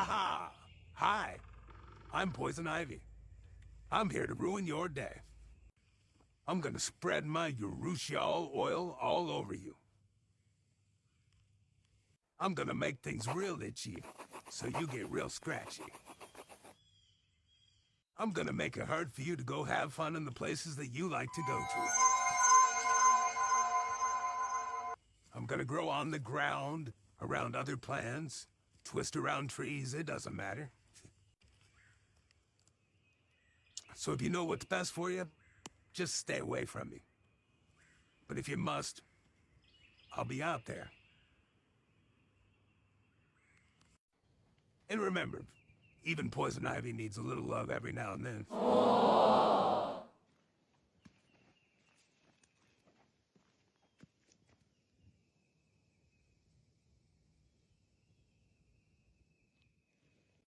Ha! Hi, I'm Poison Ivy. I'm here to ruin your day. I'm gonna spread my urushiol oil all over you. I'm gonna make things real itchy, so you get real scratchy. I'm gonna make it hard for you to go have fun in the places that you like to go to. I'm gonna grow on the ground, around other plants, twist around trees, it doesn't matter. So if you know what's best for you, just stay away from me. But if you must, I'll be out there. And remember, even Poison Ivy needs a little love every now and then.